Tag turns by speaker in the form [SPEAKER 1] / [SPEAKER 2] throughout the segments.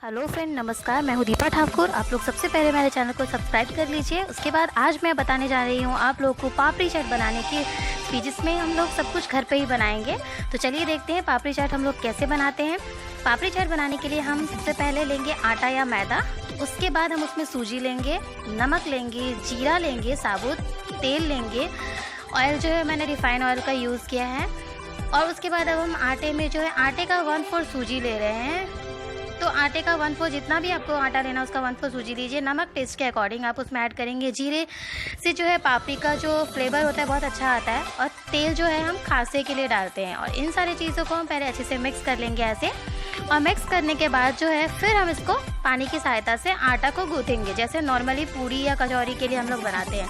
[SPEAKER 1] Hello friend, नमस्कार। मैं हूँ दीपा ठाकुर। आप लोग सबसे पहले मेरे चैनल को सब्सक्राइब कर लीजिए। उसके बाद आज मैं बताने जा रही हूँ आप लोग को पापड़ी चाट बनाने की रेसिपी, जिसमें हम लोग सब कुछ घर पे ही बनाएंगे। तो चलिए देखते हैं पापड़ी चाट हम लोग कैसे बनाते हैं। पापड़ी चाट बनाने के लिए हम सबसे पहले लेंगे आटा या मैदा। उसके बाद हम उसमें सूजी लेंगे, नमक लेंगे, जीरा लेंगे, साबुत तेल लेंगे, ऑयल जो है मैंने रिफाइंड ऑयल का यूज़ किया है। और उसके बाद अब हम आटे में जो है आटे का 1/4 सूजी ले रहे हैं। तो आटे का 1/4 जितना भी आपको आटा लेना उसका 1/4 सूजी लीजिए। नमक टेस्ट के अकॉर्डिंग आप उसमें ऐड करेंगे। जीरे से जो है पापड़ी का जो फ्लेवर होता है बहुत अच्छा आता है। और तेल जो है हम खासे के लिए डालते हैं। और इन सारी चीज़ों को हम पहले अच्छे से मिक्स कर लेंगे ऐसे। और मिक्स करने के बाद जो है फिर हम इसको पानी की सहायता से आटा को गूँथेंगे, जैसे नॉर्मली पूड़ी या कचौरी के लिए हम लोग बनाते हैं।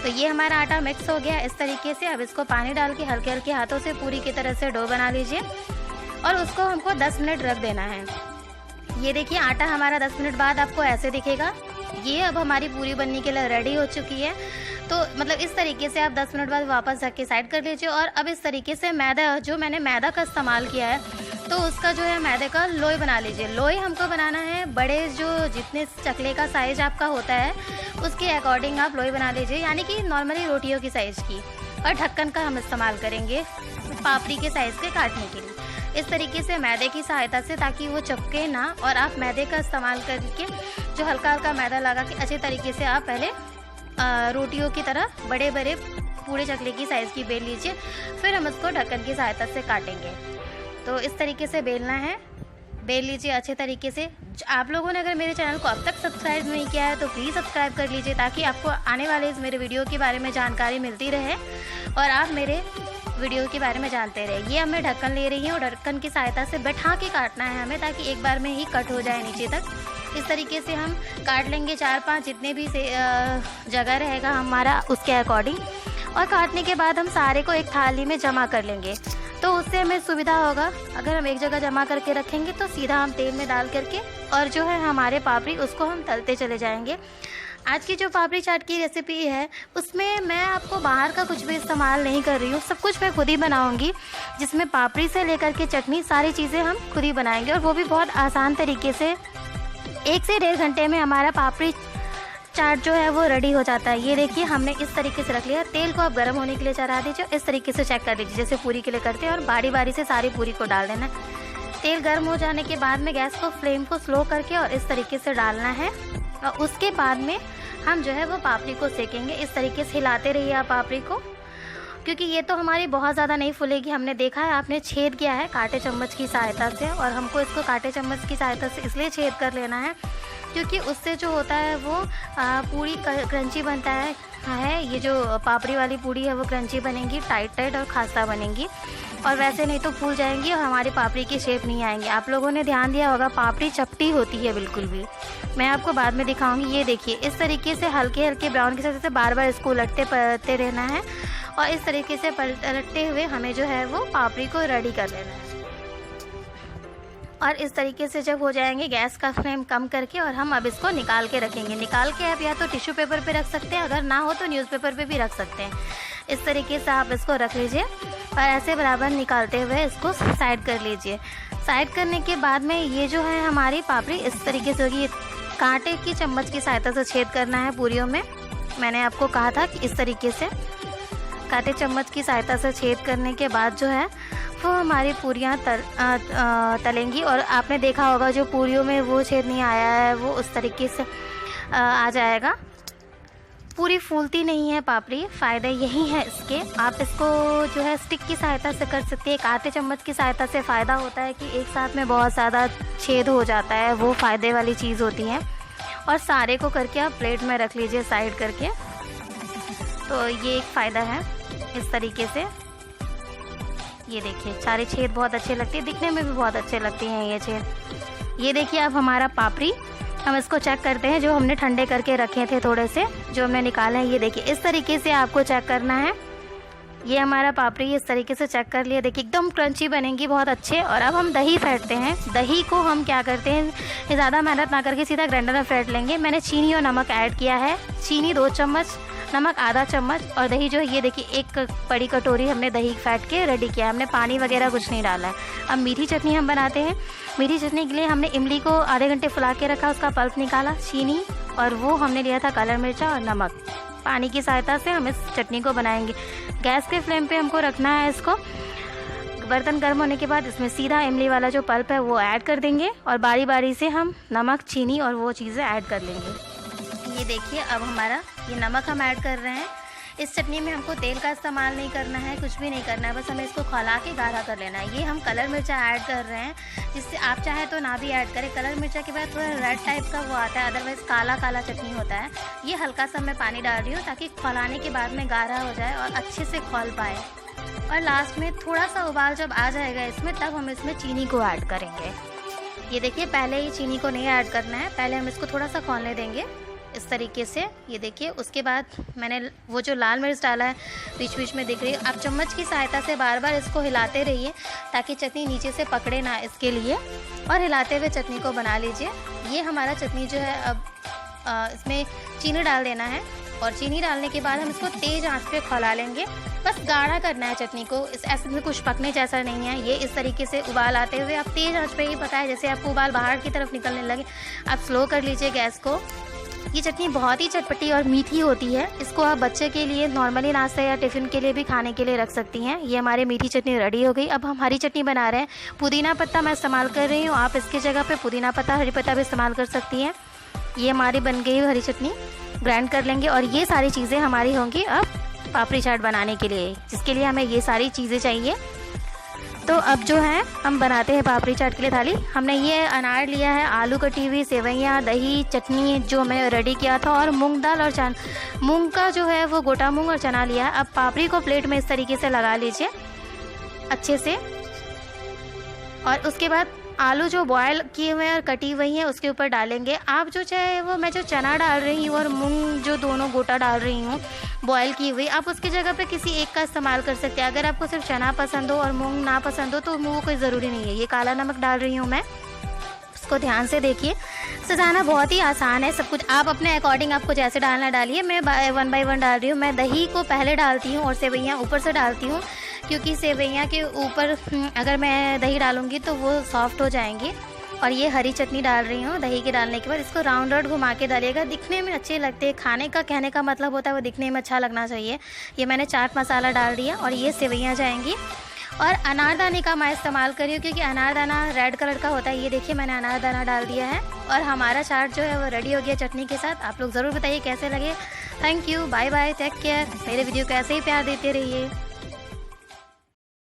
[SPEAKER 1] तो ये हमारा आटा मिक्स हो गया इस तरीके से। अब इसको पानी डाल के हल्के हल्के हाथों से पूरी की तरह से डो बना लीजिए। और उसको हमको 10 मिनट रख देना है। ये देखिए आटा हमारा 10 मिनट बाद आपको ऐसे दिखेगा। ये अब हमारी पूरी बनने के लिए रेडी हो चुकी है। तो मतलब इस तरीके से आप 10 मिनट बाद वापस रख के साइड कर लीजिए। और अब इस तरीके से मैदा, जो मैंने मैदा का इस्तेमाल किया है, तो उसका जो है मैदे का लोई बना लीजिए। लोई हमको बनाना है बड़े, जो जितने चकले का साइज आपका होता है उसके अकॉर्डिंग आप लोई बना लीजिए, यानी कि नॉर्मली रोटियों की साइज़ की। और ढक्कन का हम इस्तेमाल करेंगे पापड़ी के साइज़ के काटने के लिए। इस तरीके से मैदे की सहायता से, ताकि वो चिपके ना। और आप मैदे का इस्तेमाल करके जो हल्का हल्का मैदा लगा के अच्छे तरीके से आप पहले रोटियों की तरह बड़े बड़े पूरे चकले की साइज़ की बेल लीजिए। फिर हम उसको ढक्कन की सहायता से काटेंगे। तो इस तरीके से बेलना है, बेल लीजिए अच्छे तरीके से। आप लोगों ने अगर मेरे चैनल को अब तक सब्सक्राइब नहीं किया है तो प्लीज़ सब्सक्राइब कर लीजिए, ताकि आपको आने वाले इस मेरे वीडियो के बारे में जानकारी मिलती रहे और आप मेरे वीडियो के बारे में जानते रहे। ये मैं ढक्कन ले रही हूँ। ढक्कन की सहायता से बैठा के काटना है हमें, ताकि एक बार में ही कट हो जाए नीचे तक। इस तरीके से हम काट लेंगे 4-5 जितने भी जगह रहेगा हमारा उसके अकॉर्डिंग। और काटने के बाद हम सारे को एक थाली में जमा कर लेंगे, तो उससे हमें सुविधा होगा। अगर हम एक जगह जमा करके रखेंगे तो सीधा हम तेल में डाल करके और जो है हमारे पापड़ी उसको हम तलते चले जाएंगे। आज की जो पापड़ी चाट की रेसिपी है उसमें मैं आपको बाहर का कुछ भी इस्तेमाल नहीं कर रही हूँ। सब कुछ मैं खुद ही बनाऊँगी, जिसमें पापड़ी से लेकर के चटनी सारी चीज़ें हम खुद ही बनाएंगे। और वो भी बहुत आसान तरीके से। 1 से 1.5 घंटे में हमारा पापड़ी चाट जो है वो रेडी हो जाता है। ये देखिए हमने इस तरीके से रख लिया। तेल को आप गर्म होने के लिए चढ़ा दीजिए। इस तरीके से चेक कर लीजिए जैसे पूरी के लिए करते हैं, और बारी बारी से सारी पूरी को डाल देना है। तेल गर्म हो जाने के बाद में गैस को फ्लेम को स्लो करके और इस तरीके से डालना है। और उसके बाद में हम जो है वो पापड़ी को सेकेंगे। इस तरीके से हिलाते रहिए आप पापड़ी को, क्योंकि ये तो हमारी बहुत ज़्यादा नहीं फूलेगी। हमने देखा है, आपने छेद किया है कांटे चम्मच की सहायता से। और हमको इसको कांटे चम्मच की सहायता से इसलिए छेद कर लेना है क्योंकि उससे जो होता है वो पूरी क्रंची बनता है। ये जो पापड़ी वाली पूड़ी है वो क्रंची बनेगी, टाइट और खासा बनेगी। और वैसे नहीं तो फूल जाएंगी और हमारी पापड़ी की शेप नहीं आएंगी। आप लोगों ने ध्यान दिया होगा पापड़ी चपटी होती है बिल्कुल भी। मैं आपको बाद में दिखाऊंगी। ये देखिए इस तरीके से हल्के हल्के ब्राउन की सतह से बार बार इसको उलटते पलटते रहना है। और इस तरीके से पलटते हुए हमें जो है वो पापड़ी को रेडी कर लेना है। और इस तरीके से जब हो जाएंगे गैस का फ्लेम कम करके, और हम अब इसको निकाल के रखेंगे। निकाल के आप या तो टिश्यू पेपर पे रख सकते हैं, अगर ना हो तो न्यूज़पेपर पे भी रख सकते हैं। इस तरीके से आप इसको रख लीजिए और ऐसे बराबर निकालते हुए इसको साइड कर लीजिए। साइड करने के बाद में ये जो है हमारी पापड़ी इस तरीके से होगी। कांटे की चम्मच की सहायता से छेद करना है पूरियों में। मैंने आपको कहा था कि इस तरीके से कांटे चम्मच की सहायता से छेद करने के बाद जो है वो हमारी पूरियाँ तलेंगी। और आपने देखा होगा जो पूरियों में वो छेद नहीं आया है वो उस तरीके से आ जाएगा। पूरी फूलती नहीं है पापड़ी, फ़ायदा यही है इसके। आप इसको जो है स्टिक की सहायता से कर सकते हैं। कांटे चम्मच की सहायता से फ़ायदा होता है कि एक साथ में बहुत ज़्यादा छेद हो जाता है, वो फ़ायदे वाली चीज़ होती है। और सारे को करके आप प्लेट में रख लीजिए साइड करके। तो ये एक फ़ायदा है इस तरीके से। ये देखिए सारे छेद बहुत अच्छे लगते हैं, दिखने में भी बहुत अच्छे लगते हैं ये छेद। ये देखिए अब हमारा पापड़ी, हम इसको चेक करते हैं। जो हमने ठंडे करके रखे थे थोड़े से, जो हमने निकाले हैं, ये देखिए इस तरीके से आपको चेक करना है। ये हमारा पापड़ी इस तरीके से चेक कर लिया। देखिए एकदम क्रंची बनेंगी, बहुत अच्छे। और अब हम दही फेंटते हैं। दही को हम क्या करते हैं, ज़्यादा मेहनत ना करके सीधा ग्राइंडर में फेंट लेंगे। मैंने चीनी और नमक ऐड किया है। चीनी 2 चम्मच नमक आधा चम्मच और दही जो है ये देखिए एक बड़ी कटोरी हमने दही फेंट के रेडी किया। हमने पानी वगैरह कुछ नहीं डाला है। अब मीठी चटनी हम बनाते हैं। मीठी चटनी के लिए हमने इमली को आधे घंटे फुला के रखा, उसका पल्प निकाला, चीनी और वो हमने लिया था काला मिर्चा और नमक। पानी की सहायता से हम इस चटनी को बनाएंगे। गैस के फ्लेम पे हमको रखना है इसको। बर्तन गर्म होने के बाद इसमें सीधा इमली वाला जो पल्प है वो ऐड कर देंगे और बारी बारी से हम नमक, चीनी और वो चीज़ें ऐड कर लेंगे। ये देखिए अब हमारा ये नमक हम ऐड कर रहे हैं। इस चटनी में हमको तेल का इस्तेमाल नहीं करना है, कुछ भी नहीं करना है, बस हमें इसको खौला के गाढ़ा कर लेना है। ये हम कलर मिर्चा ऐड कर रहे हैं, जिससे आप चाहे तो ना भी ऐड करें। कलर मिर्चा के बाद थोड़ा रेड टाइप का वो आता है, अदरवाइज़ काला काला चटनी होता है। ये हल्का सा मैं पानी डाल रही हूँ ताकि खौलाने के बाद में गाढ़ा हो जाए और अच्छे से खौल पाए। और लास्ट में थोड़ा सा उबाल जब आ जाएगा इसमें, तब हम इसमें चीनी को ऐड करेंगे। ये देखिए पहले ही चीनी को नहीं ऐड करना है, पहले हम इसको थोड़ा सा खौलने देंगे इस तरीके से। ये देखिए उसके बाद मैंने वो जो लाल मिर्च डाला है बीच बीच में दिख रही है। आप चम्मच की सहायता से बार बार इसको हिलाते रहिए ताकि चटनी नीचे से पकड़े ना, इसके लिए, और हिलाते हुए चटनी को बना लीजिए। ये हमारा चटनी जो है अब इसमें चीनी डाल देना है और चीनी डालने के बाद हम इसको तेज़ आंच पे खौला लेंगे। बस गाढ़ा करना है चटनी को, इस ऐसे में कुछ पकने जैसा नहीं है। ये इस तरीके से उबाल आते हुए आप तेज़ आंच पे ही पकाएं। जैसे आपको उबाल बाहर की तरफ निकलने लगे आप स्लो कर लीजिए गैस को। ये चटनी बहुत ही चटपटी और मीठी होती है। इसको आप बच्चे के लिए नॉर्मली नाश्ता या टिफ़िन के लिए भी खाने के लिए रख सकती हैं। ये हमारी मीठी चटनी रेडी हो गई। अब हम हरी चटनी बना रहे हैं। पुदीना पत्ता मैं इस्तेमाल कर रही हूँ, आप इसकी जगह पे पुदीना पत्ता, हरी पत्ता भी इस्तेमाल कर सकती हैं। ये हमारी बन गई हरी चटनी, ग्राइंड कर लेंगे और ये सारी चीज़ें हमारी होंगी अब पापड़ी चाट बनाने के लिए, जिसके लिए हमें ये सारी चीज़ें चाहिए। तो अब जो है हम बनाते हैं पापड़ी चाट के लिए थाली। हमने ये अनार लिया है, आलू कटी हुई, सेवइयाँ, दही, चटनी जो मैं रेडी किया था और मूंग दाल और मूंग का जो है वो गोटा मूंग और चना लिया है। अब पापड़ी को प्लेट में इस तरीके से लगा लीजिए अच्छे से और उसके बाद आलू जो बॉयल किए हुए हैं और कटी हुई हैं उसके ऊपर डालेंगे। आप जो चाहे वो, मैं जो चना डाल रही हूँ और मूंग जो दोनों गोटा डाल रही हूँ बॉयल की हुई, आप उसकी जगह पे किसी एक का इस्तेमाल कर सकते हैं। अगर आपको सिर्फ चना पसंद हो और मूंग ना पसंद हो तो वो कोई ज़रूरी नहीं है। ये काला नमक डाल रही हूँ मैं, उसको ध्यान से देखिए। सजाना बहुत ही आसान है, सब कुछ आप अपने अकॉर्डिंग आपको जैसे डालना डालिए। मैं 1 बाय 1 डाल रही हूँ। मैं दही को पहले डालती हूँ और सेवइयाँ ऊपर से डालती हूँ, क्योंकि सेवइयाँ के ऊपर अगर मैं दही डालूँगी तो वो सॉफ्ट हो जाएंगी। और ये हरी चटनी डाल रही हूँ दही के डालने के बाद। इसको राउंड राउंड घुमा के डालिएगा, दिखने में अच्छे लगते हैं। खाने का कहने का मतलब होता है वो दिखने में अच्छा लगना चाहिए। ये मैंने चाट मसाला डाल दिया और ये सेवइयाँ जाएंगी। और अनारदाने का मैं इस्तेमाल कर रही हूँ क्योंकि अनारदाना रेड कलर का होता है। ये देखिए मैंने अनारदाना डाल दिया है और हमारा चाट जो है वो रेडी हो गया चटनी के साथ। आप लोग ज़रूर बताइए कैसे लगे। Thank you, bye bye, take care. मेरे वीडियो को ऐसे ही प्यार देते रहिए।